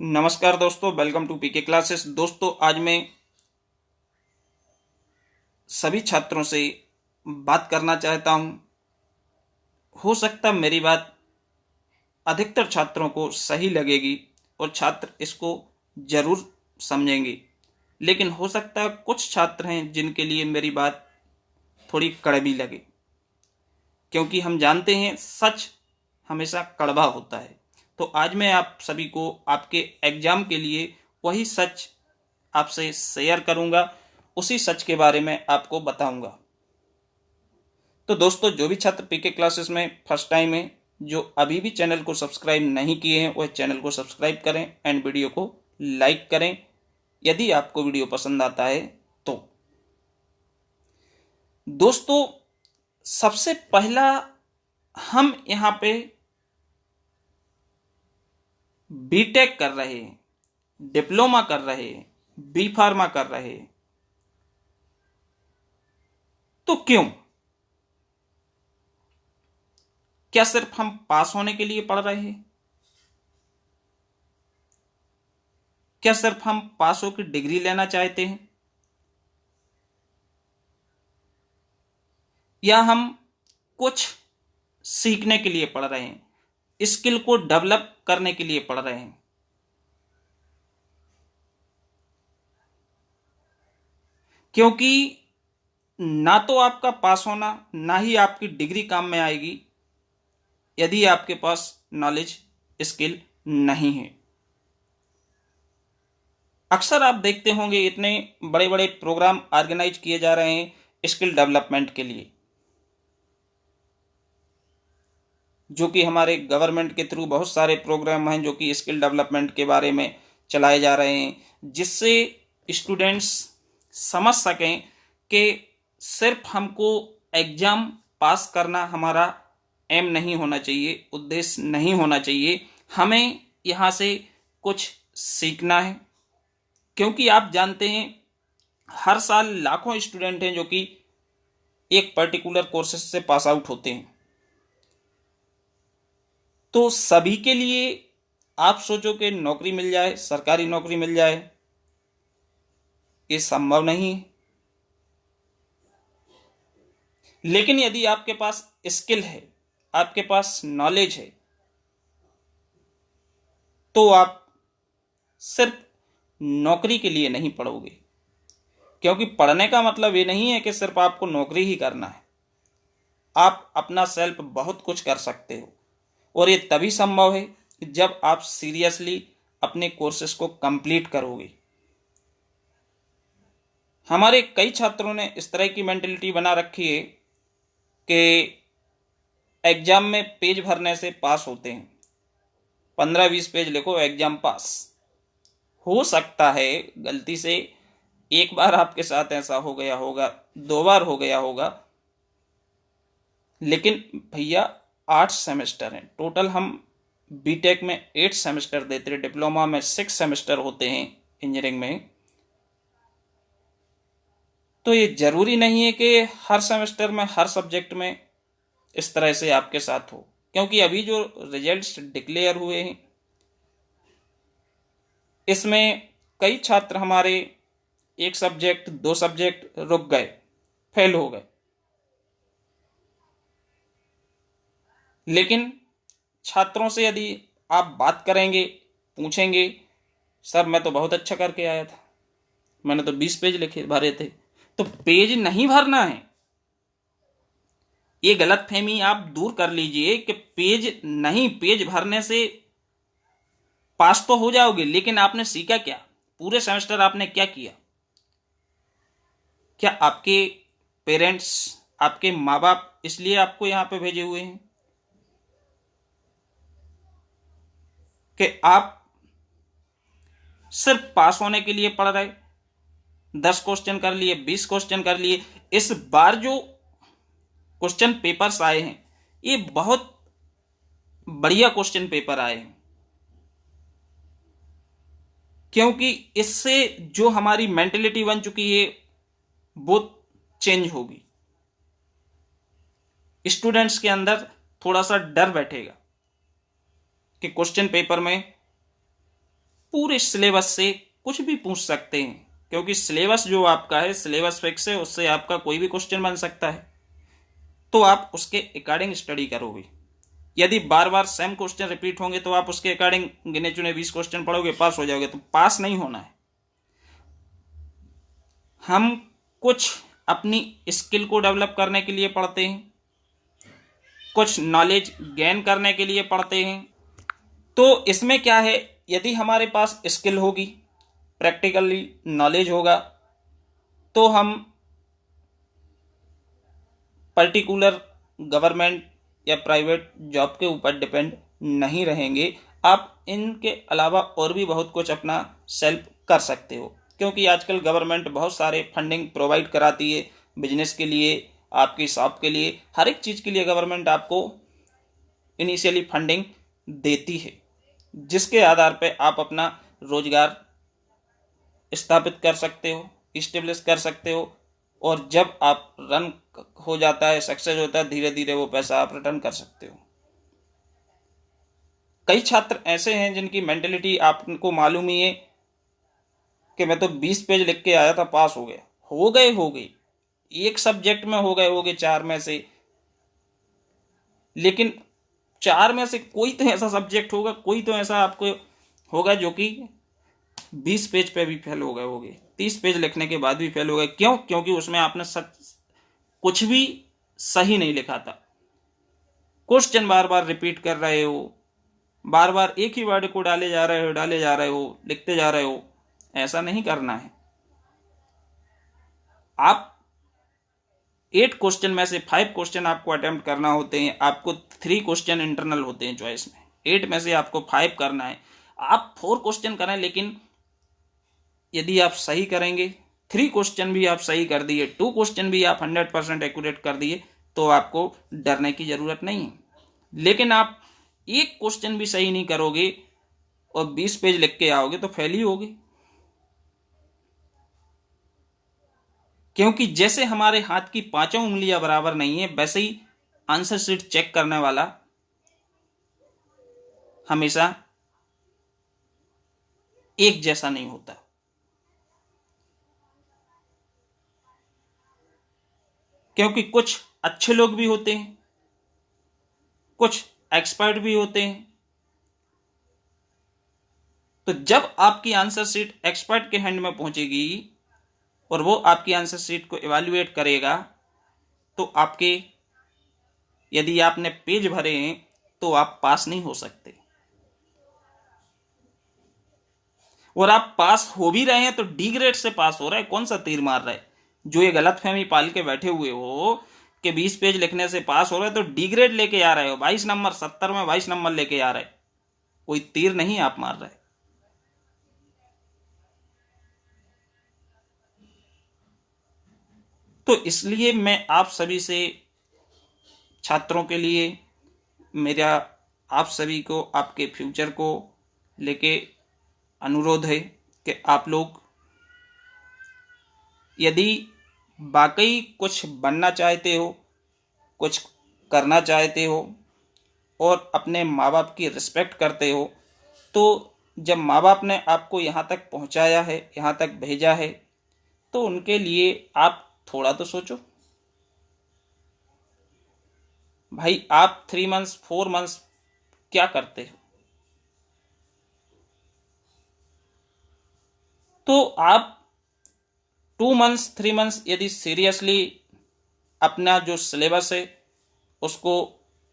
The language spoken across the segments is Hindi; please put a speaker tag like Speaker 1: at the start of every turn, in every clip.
Speaker 1: नमस्कार दोस्तों, वेलकम टू पीके क्लासेस। दोस्तों, आज मैं सभी छात्रों से बात करना चाहता हूं। हो सकता मेरी बात अधिकतर छात्रों को सही लगेगी और छात्र इसको जरूर समझेंगे, लेकिन हो सकता है कुछ छात्र हैं जिनके लिए मेरी बात थोड़ी कड़वी लगे, क्योंकि हम जानते हैं सच हमेशा कड़वा होता है। तो आज मैं आप सभी को आपके एग्जाम के लिए वही सच आपसे शेयर करूंगा, उसी सच के बारे में आपको बताऊंगा। तो दोस्तों, जो भी छात्र पीके क्लासेस में फर्स्ट टाइम है, जो अभी भी चैनल को सब्सक्राइब नहीं किए हैं, वह चैनल को सब्सक्राइब करें एंड वीडियो को लाइक करें यदि आपको वीडियो पसंद आता है तो। दोस्तों, सबसे पहला हम यहां पे बीटेक कर रहे हैं, डिप्लोमा कर रहे हैं, बी फार्मा कर रहे हैं, तो क्यों? क्या सिर्फ हम पास होने के लिए पढ़ रहे हैं? क्या सिर्फ हम पास होकर डिग्री लेना चाहते हैं, या हम कुछ सीखने के लिए पढ़ रहे हैं, स्किल को डेवलप करने के लिए पढ़ रहे हैं? क्योंकि ना तो आपका पास होना, ना ही आपकी डिग्री काम में आएगी यदि आपके पास नॉलेज, स्किल नहीं है। अक्सर आप देखते होंगे इतने बड़े बड़े प्रोग्राम ऑर्गेनाइज किए जा रहे हैं स्किल डेवलपमेंट के लिए, जो कि हमारे गवर्नमेंट के थ्रू बहुत सारे प्रोग्राम हैं जो कि स्किल डेवलपमेंट के बारे में चलाए जा रहे हैं, जिससे स्टूडेंट्स समझ सकें कि सिर्फ हमको एग्जाम पास करना हमारा एम नहीं होना चाहिए, उद्देश्य नहीं होना चाहिए। हमें यहाँ से कुछ सीखना है, क्योंकि आप जानते हैं हर साल लाखों स्टूडेंट हैं जो कि एक पर्टिकुलर कोर्सेज से पास आउट होते हैं। तो सभी के लिए आप सोचो कि नौकरी मिल जाए, सरकारी नौकरी मिल जाए, ये संभव नहीं है। लेकिन यदि आपके पास स्किल है, आपके पास नॉलेज है, तो आप सिर्फ नौकरी के लिए नहीं पढ़ोगे। क्योंकि पढ़ने का मतलब ये नहीं है कि सिर्फ आपको नौकरी ही करना है। आप अपना सेल्फ बहुत कुछ कर सकते हो, और ये तभी संभव है जब आप सीरियसली अपने कोर्सेज को कंप्लीट करोगे। हमारे कई छात्रों ने इस तरह की मेंटलिटी बना रखी है कि एग्जाम में पेज भरने से पास होते हैं, 15-20 पेज लिखो, एग्जाम पास। हो सकता है गलती से एक बार आपके साथ ऐसा हो गया होगा, 2 बार हो गया होगा, लेकिन भैया 8 सेमेस्टर हैं टोटल। हम बीटेक में 8 सेमेस्टर देते हैं, डिप्लोमा में 6 सेमेस्टर होते हैं इंजीनियरिंग में। तो ये जरूरी नहीं है कि हर सेमेस्टर में, हर सब्जेक्ट में इस तरह से आपके साथ हो, क्योंकि अभी जो रिजल्ट्स डिक्लेयर हुए हैं इसमें कई छात्र हमारे एक सब्जेक्ट, 2 सब्जेक्ट रुक गए, फेल हो गए। लेकिन छात्रों से यदि आप बात करेंगे, पूछेंगे, सर मैं तो बहुत अच्छा करके आया था, मैंने तो 20 पेज लिखे भरे थे। तो पेज नहीं भरना है, ये गलतफहमी आप दूर कर लीजिए कि पेज नहीं, पेज भरने से पास तो हो जाओगे, लेकिन आपने सीखा क्या? पूरे सेमेस्टर आपने क्या किया? क्या आपके पेरेंट्स, आपके माँ बाप इसलिए आपको यहां पे भेजे हुए हैं कि आप सिर्फ पास होने के लिए पढ़ रहे? 10 क्वेश्चन कर लिए, 20 क्वेश्चन कर लिए। इस बार जो क्वेश्चन पेपर्स आए हैं ये बहुत बढ़िया क्वेश्चन पेपर आए हैं, क्योंकि इससे जो हमारी मेंटेलिटी बन चुकी है वो चेंज होगी। स्टूडेंट्स के अंदर थोड़ा सा डर बैठेगा कि क्वेश्चन पेपर में पूरे सिलेबस से कुछ भी पूछ सकते हैं, क्योंकि सिलेबस जो आपका है, सिलेबस फिक्स है, उससे आपका कोई भी क्वेश्चन बन सकता है। तो आप उसके अकॉर्डिंग स्टडी करोगे। यदि बार बार सेम क्वेश्चन रिपीट होंगे तो आप उसके अकॉर्डिंग गिने चुने 20 क्वेश्चन पढ़ोगे, पास हो जाओगे। तो पास नहीं होना है। हम कुछ अपनी स्किल को डेवलप करने के लिए पढ़ते हैं, कुछ नॉलेज गेन करने के लिए पढ़ते हैं। तो इसमें क्या है, यदि हमारे पास स्किल होगी, प्रैक्टिकली नॉलेज होगा, तो हम पर्टिकुलर गवर्नमेंट या प्राइवेट जॉब के ऊपर डिपेंड नहीं रहेंगे। आप इनके अलावा और भी बहुत कुछ अपना सेल्फ कर सकते हो, क्योंकि आजकल गवर्नमेंट बहुत सारे फंडिंग प्रोवाइड कराती है बिजनेस के लिए, आपकी शॉप के लिए, हर एक चीज़ के लिए गवर्नमेंट आपको इनिशियली फंडिंग देती है, जिसके आधार पर आप अपना रोजगार स्थापित कर सकते हो, इस्टेब्लिश कर सकते हो। और जब आप रन हो जाता है, सक्सेस होता है, धीरे धीरे वो पैसा आप रिटर्न कर सकते हो। कई छात्र ऐसे हैं जिनकी मेंटेलिटी आपको मालूम ही है कि मैं तो 20 पेज लिख के आया था, पास हो गया। हो गए एक सब्जेक्ट में हो गए 4 में से, लेकिन 4 में से कोई तो ऐसा सब्जेक्ट होगा, कोई तो ऐसा आपको होगा जो कि 20 पेज पे भी फेल हो गए होगे, 30 पेज लिखने के बाद भी फेल हो गए। क्यों? क्योंकि उसमें आपने कुछ भी सही नहीं लिखा था। क्वेश्चन बार बार रिपीट कर रहे हो, बार बार एक ही वर्ड को डाले जा रहे हो, लिखते जा रहे हो। ऐसा नहीं करना है। आप 8 क्वेश्चन में से 5 क्वेश्चन आपको अटेम्प्ट करना होते हैं। आपको 3 क्वेश्चन इंटरनल होते हैं चॉइस में, 8 में से आपको 5 करना है। आप 4 क्वेश्चन करें, लेकिन यदि आप सही करेंगे, 3 क्वेश्चन भी आप सही कर दिए, 2 क्वेश्चन भी आप 100% एक्यूरेट कर दिए, तो आपको डरने की जरूरत नहीं है। लेकिन आप एक क्वेश्चन भी सही नहीं करोगे और 20 पेज लिख के आओगे तो फेल ही होगे। क्योंकि जैसे हमारे हाथ की 5 उंगलियां बराबर नहीं है, वैसे ही आंसर शीट चेक करने वाला हमेशा एक जैसा नहीं होता। क्योंकि कुछ अच्छे लोग भी होते हैं, कुछ एक्सपर्ट भी होते हैं। तो जब आपकी आंसर शीट एक्सपर्ट के हैंड में पहुंचेगी और वो आपकी आंसर शीट को इवैल्यूएट करेगा, तो आपके, यदि आपने पेज भरे हैं तो आप पास नहीं हो सकते। और आप पास हो भी रहे हैं तो डी ग्रेड से पास हो रहा है। कौन सा तीर मार रहा है? जो ये गलतफहमी पाल के बैठे हुए हो कि 20 पेज लिखने से पास हो रहा है, तो डी ग्रेड लेके आ रहे हो। 22 नंबर, 70 में 22 नंबर लेके आ रहे, कोई तीर नहीं आप मार रहे। तो इसलिए मैं आप सभी से, छात्रों के लिए मेरा आप सभी को, आपके फ्यूचर को लेके अनुरोध है कि आप लोग यदि वाकई कुछ बनना चाहते हो, कुछ करना चाहते हो और अपने माँ बाप की रिस्पेक्ट करते हो, तो जब माँ बाप ने आपको यहाँ तक पहुँचाया है, यहाँ तक भेजा है, तो उनके लिए आप थोड़ा तो सोचो। भाई आप 3 मंथ्स 4 मंथ्स क्या करते हो? तो आप 2 मंथ्स 3 मंथ्स यदि सीरियसली अपना जो सिलेबस है उसको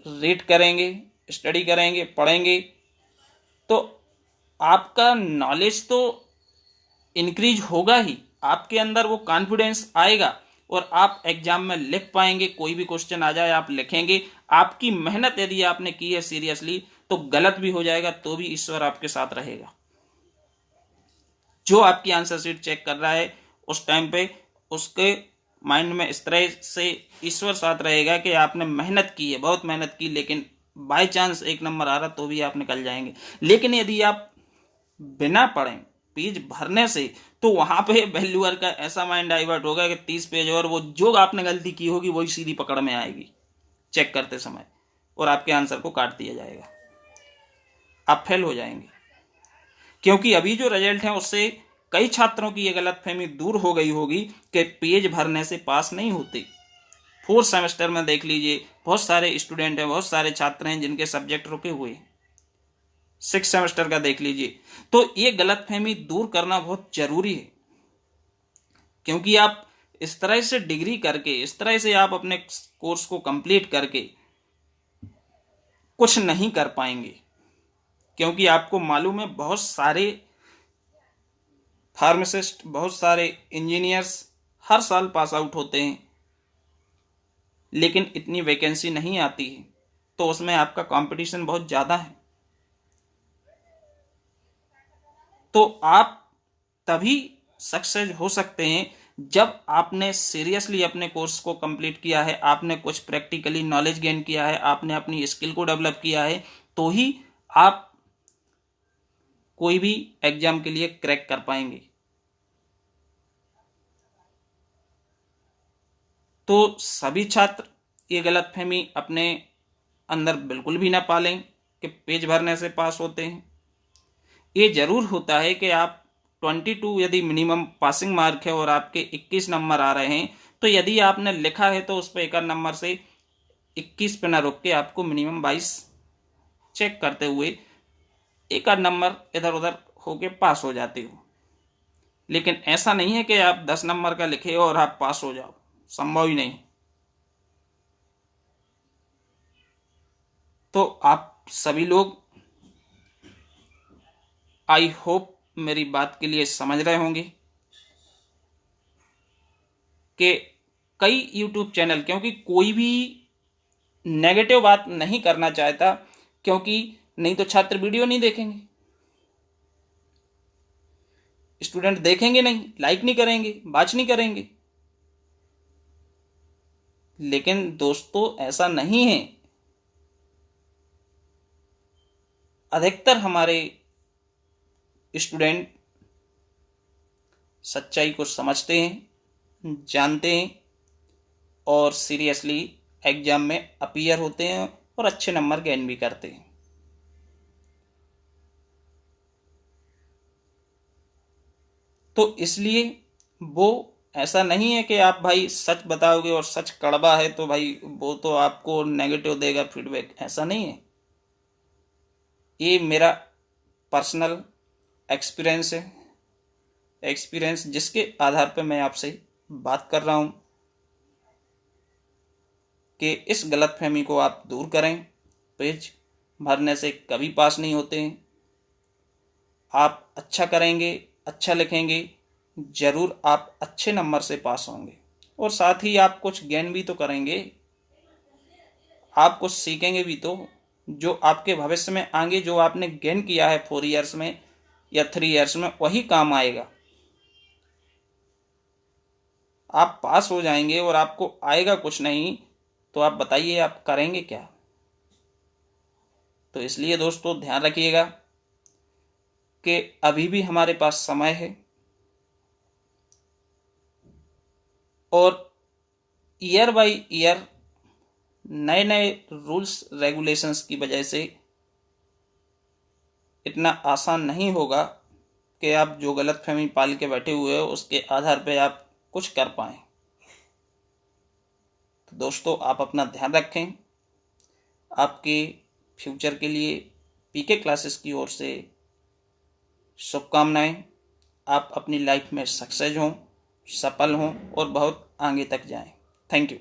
Speaker 1: रीड करेंगे, स्टडी करेंगे, पढ़ेंगे, तो आपका नॉलेज तो इंक्रीज होगा ही, आपके अंदर वो कॉन्फिडेंस आएगा और आप एग्जाम में लिख पाएंगे। कोई भी क्वेश्चन आ जाए आप लिखेंगे। आपकी मेहनत यदि आपने की है सीरियसली, तो गलत भी हो जाएगा तो भी ईश्वर आपके साथ रहेगा। जो आपकी आंसर शीट चेक कर रहा है उस टाइम पे उसके माइंड में इस तरह से ईश्वर साथ रहेगा कि आपने मेहनत की है, बहुत मेहनत की, लेकिन बाय चांस 1 नंबर आ रहा तो भी आप निकल जाएंगे। लेकिन यदि आप बिना पढ़े पेज भरने से, तो वहां पे वैल्यूअर का ऐसा माइंड डाइवर्ट होगा कि 30 पेज और वो जो आपने गलती की होगी वही सीधी पकड़ में आएगी चेक करते समय, और आपके आंसर को काट दिया जाएगा, आप फेल हो जाएंगे। क्योंकि अभी जो रिजल्ट है उससे कई छात्रों की ये गलतफहमी दूर हो गई होगी कि पेज भरने से पास नहीं होते। 4th सेमेस्टर में देख लीजिए, बहुत सारे स्टूडेंट हैं, बहुत सारे छात्र हैं जिनके सब्जेक्ट रुके हुए हैं। 6th सेमेस्टर का देख लीजिए। तो ये गलतफहमी दूर करना बहुत जरूरी है, क्योंकि आप इस तरह से डिग्री करके, इस तरह से आप अपने कोर्स को कंप्लीट करके कुछ नहीं कर पाएंगे, क्योंकि आपको मालूम है बहुत सारे फार्मासिस्ट, बहुत सारे इंजीनियर्स हर साल पास आउट होते हैं, लेकिन इतनी वैकेंसी नहीं आती है, तो उसमें आपका कंपटीशन बहुत ज़्यादा है। तो आप तभी सक्सेस हो सकते हैं जब आपने सीरियसली अपने कोर्स को कंप्लीट किया है, आपने कुछ प्रैक्टिकली नॉलेज गेन किया है, आपने अपनी स्किल को डेवलप किया है, तो ही आप कोई भी एग्जाम के लिए क्रैक कर पाएंगे। तो सभी छात्र ये गलतफहमी अपने अंदर बिल्कुल भी ना पालें कि पेज भरने से पास होते हैं। ये जरूर होता है कि आप 22 यदि मिनिमम पासिंग मार्क है और आपके 21 नंबर आ रहे हैं, तो यदि आपने लिखा है तो उस पर एक नंबर से 21 पे ना रुक के आपको मिनिमम 22 चेक करते हुए एक आध नंबर इधर उधर होके पास हो जाते हो। लेकिन ऐसा नहीं है कि आप 10 नंबर का लिखे हो और आप पास हो जाओ, संभव ही नहीं। तो आप सभी लोग आई होप मेरी बात के लिए समझ रहे होंगे कि कई YouTube चैनल, क्योंकि कोई भी नेगेटिव बात नहीं करना चाहता, क्योंकि नहीं तो छात्र वीडियो नहीं देखेंगे, स्टूडेंट देखेंगे नहीं, लाइक नहीं करेंगे, वॉच नहीं करेंगे। लेकिन दोस्तों ऐसा नहीं है। अधिकतर हमारे स्टूडेंट सच्चाई को समझते हैं, जानते हैं और सीरियसली एग्जाम में अपीयर होते हैं और अच्छे नंबर गेन भी करते हैं। तो इसलिए वो ऐसा नहीं है कि आप भाई सच बताओगे और सच कड़वा है तो भाई वो तो आपको नेगेटिव देगा फीडबैक, ऐसा नहीं है। ये मेरा पर्सनल एक्सपीरियंस है, एक्सपीरियंस जिसके आधार पर मैं आपसे बात कर रहा हूं कि इस गलतफहमी को आप दूर करें। पेज भरने से कभी पास नहीं होते हैं। आप अच्छा करेंगे, अच्छा लिखेंगे, जरूर आप अच्छे नंबर से पास होंगे और साथ ही आप कुछ गेन भी तो करेंगे, आप कुछ सीखेंगे भी तो, जो आपके भविष्य में आगे जो आपने गेन किया है 4 इयर्स में या 3 इयर्स में, वही काम आएगा। आप पास हो जाएंगे और आपको आएगा कुछ नहीं, तो आप बताइए आप करेंगे क्या। तो इसलिए दोस्तों ध्यान रखिएगा कि अभी भी हमारे पास समय है और ईयर बाय ईयर नए नए रूल्स रेगुलेशंस की वजह से इतना आसान नहीं होगा कि आप जो गलतफहमी पाल के बैठे हुए हो उसके आधार पर आप कुछ कर पाएं। तो दोस्तों आप अपना ध्यान रखें। आपके फ्यूचर के लिए पीके क्लासेस की ओर से शुभकामनाएं। आप अपनी लाइफ में सक्सेस हों, सफल हों और बहुत आगे तक जाएं। Thank you.